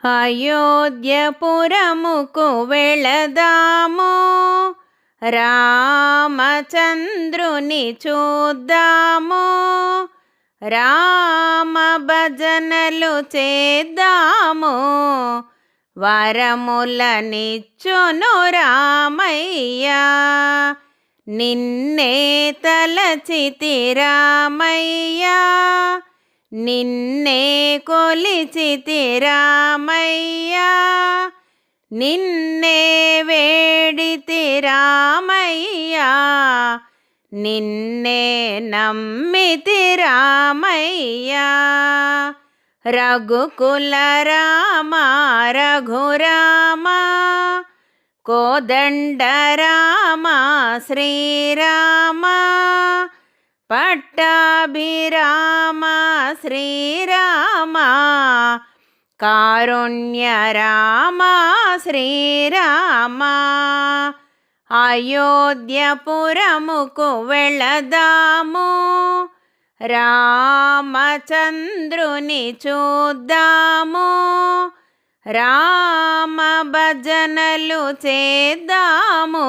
అయోధ్యపురముకు వెళదాము, రామచంద్రుని చూద్దాము, రామ భజనలు చేద్దాము, వరములనిచ్చును రామయ్య. నిన్నే తలచితి రామయ్య, నిన్నే కొలిచితి రామయ్య, నిన్నే వేడితి రామయ్య, నిన్నే నమ్మితి రామయ్య. రఘుకుల రామ రఘురామ, కోదండ రామ శ్రీరామ, పట్టాభిరామ శ్రీరామ, కారుణ్య రామ శ్రీరామ. అయోధ్యపురముకు వెళదాము, రామచంద్రుని చూద్దాము, రామ భజనలు చేద్దాము,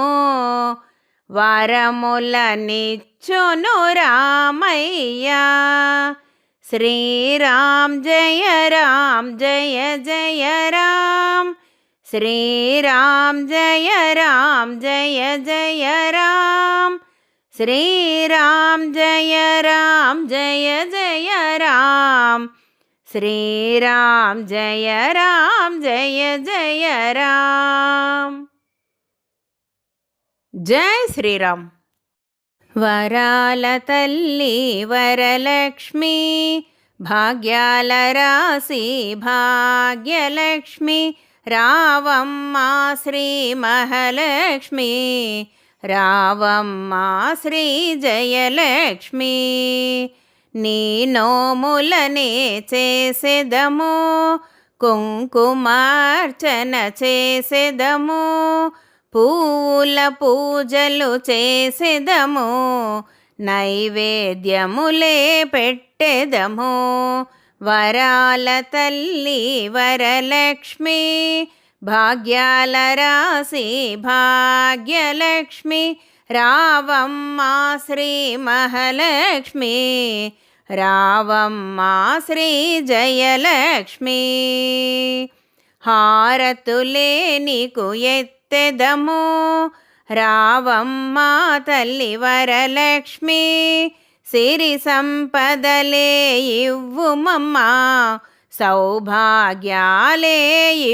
వరములనిచ్చును రామయ్య. శ్రీరామ్ జయ రామ్ జయ జయ రామ్, శ్రీరామ్ జయ రామ్ జయ జయ రామ్, శ్రీరామ్ జయ రామ్ జయ జయ రామ్, శ్రీరామ్ జయ రామ్ జయ జయ రామ్. జై శ్రీరామ్. వరాల తల్లి వరలక్ష్మి, భాగ్యాల రాశి భాగ్యలక్ష్మి, రావమ్మ శ్రీ మహాలక్ష్మి, రావమ్మ శ్రీ జయలక్ష్మి. నీ నోములనే చేసెదము, కుంకుమార్చన చేసెదము, పూల పూజలు చేసెదము, నైవేద్యములే పెట్టెదము. వరాల తల్లి వరలక్ష్మి, భాగ్యాల రాశి భాగ్యలక్ష్మి, రావమ్మ శ్రీ మహాలక్ష్మి, రావమ్మ శ్రీ జయలక్ష్మి. హారతులే నీకు ఎత్తెదము, రావమ్మ తల్లి వరలక్ష్మి, సిరి సంపదలే ఇవ్వుమమ్మా, సౌభాగ్యాలే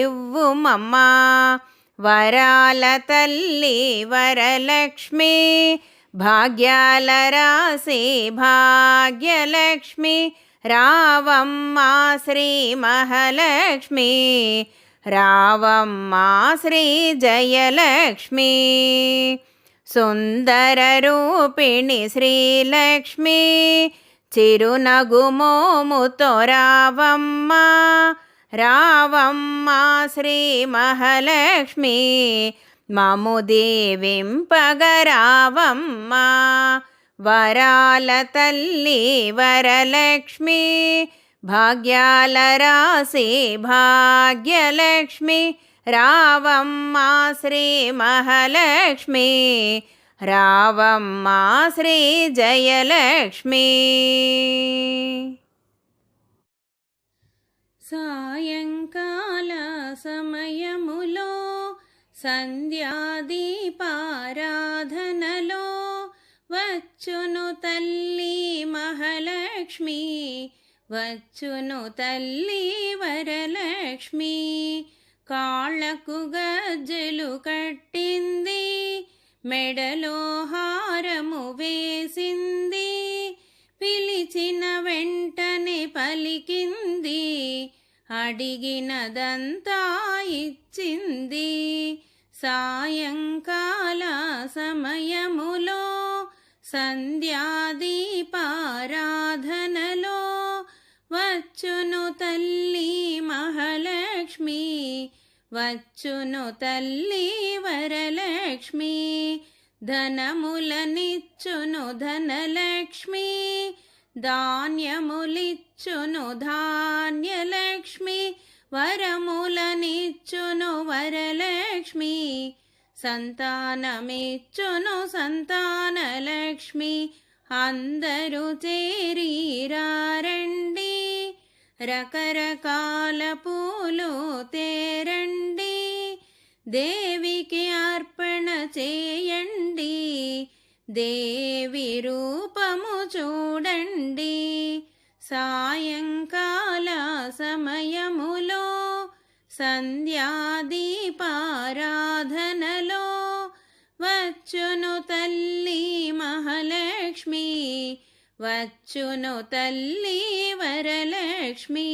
ఇవ్వుమమ్మా. వరాల తల్లి వరలక్ష్మి, భాగ్యాల రాశి భాగ్యలక్ష్మి, రావమ్మ శ్రీ మహాలక్ష్మి, రావమ్మ శ్రీ జయలక్ష్మి. సుందర రూపిణి శ్రీలక్ష్మి, చిరునగుమోముతో రావమ్మ, రావమ్మ శ్రీ మహాలక్ష్మి, మము దీవింపగ రావమ్మ. వరాల తల్లి వరలక్ష్మి, భాగ్యాల రాశి భాగ్యలక్ష్మి, రావమ్మ శ్రీ మహాలక్ష్మి, రావమ్మ శ్రీ జయలక్ష్మి. సాయంకాల సమయములో సంధ్యాదీపారాధనలో వచ్చును తల్లి మహాలక్ష్మి, వచ్చును తల్లి వరలక్ష్మి. కాళ్ళకు గజ్జెలు కట్టింది, మెడలో హారము వేసింది, పిలిచిన వెంటనే పలికింది, అడిగినదంతా ఇచ్చింది. సాయంకాల సమయములో సంధ్యాదీపారాధనలో వచ్చును తల్లి మహాలక్ష్మి, వచ్చును తల్లి వరలక్ష్మి. ధనములనిచ్చును ధనలక్ష్మి, ధాన్యములిచ్చును ధాన్యలక్ష్మి, వరముల సంతానమిచ్చును వరలక్ష్మి, సంతానమిచ్చును సంతానలక్ష్మి. అందరూ చేరిరారండి, రకరకాల పూలు తేరండి, దేవికి అర్పణ చేయండి, దేవి రూపము చూడండి. సాయంకాల సమయములో సంధ్యాదీపారాధనలో వచ్చును తల్లి మహాలక్ష్మి, వచ్చును తల్లి వరలక్ష్మి.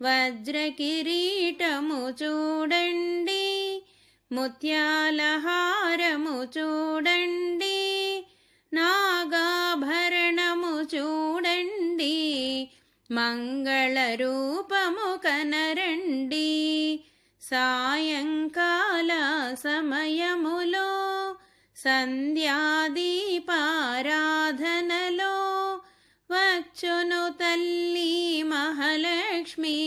వజ్రకిరీటము చూడండి, ముత్యాల హారము చూడండి, నాగాభరణము చూడండి, మంగళ రూపము కనరండి. సాయంకాల సమయములో సంధ్యాదీపారాధనలో వచ్చును తల్లి మహాలక్ష్మి,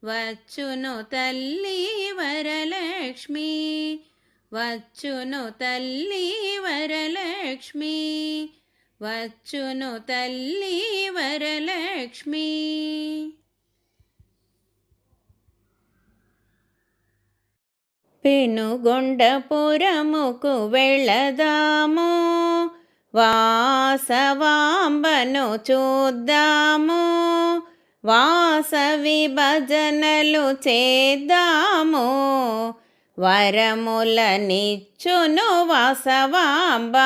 వచ్చును తల్లి వరలక్ష్మి, వచ్చును తల్లి వరలక్ష్మి, వచ్చును తల్లి వరలక్ష్మి. పెనుగొండపురముకు వెళ్ళదాము, వాసవాంబను చూద్దాము, వాసవి భజనలు చేద్దాము, వరములనిచ్చును వాసవాంబ.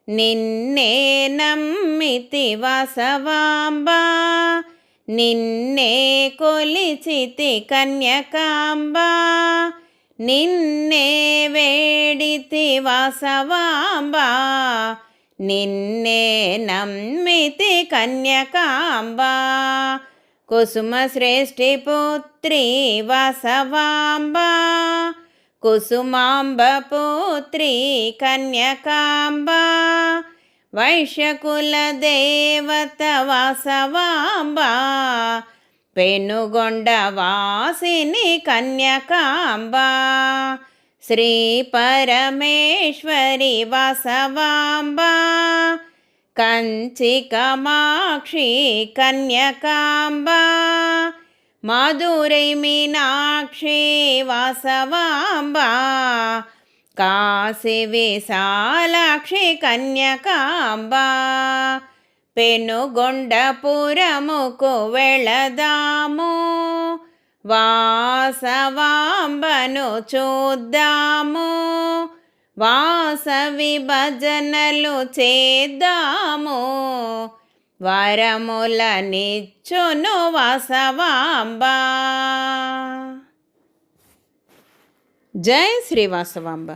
నిన్నే నమ్మితి వాసవాంబ, నిన్నే కొలిచితి కన్యకాంబ, నిన్నే వేడితి వాసవాంబ, నిన్నే నమ్మితి కన్యకాంబ. కుసుమ శ్రేష్ఠి పుత్రి వాసవాంబ, కుసుమాంబ పుత్రి కన్యకాంబ, వైశ్యకుల దేవత వాసవాంబ, పెనుగొండ వాసిని కన్యకాంబ. శ్రీ పరమేశ్వరి వాసవాంబ, కంచి కామాక్షి కన్యకాంబ, మధురై మీనాక్షి వాసవాంబ, కాశీ విశాలాక్షి కన్యకాంబ. పెనుగొండపురముకు వెళదాము, వాసవాంబను చూద్దాము, వాసవి భజనలు చేద్దాము, వరములనిచ్చును వాసవాంబ. జై శ్రీ వాసవాంబ.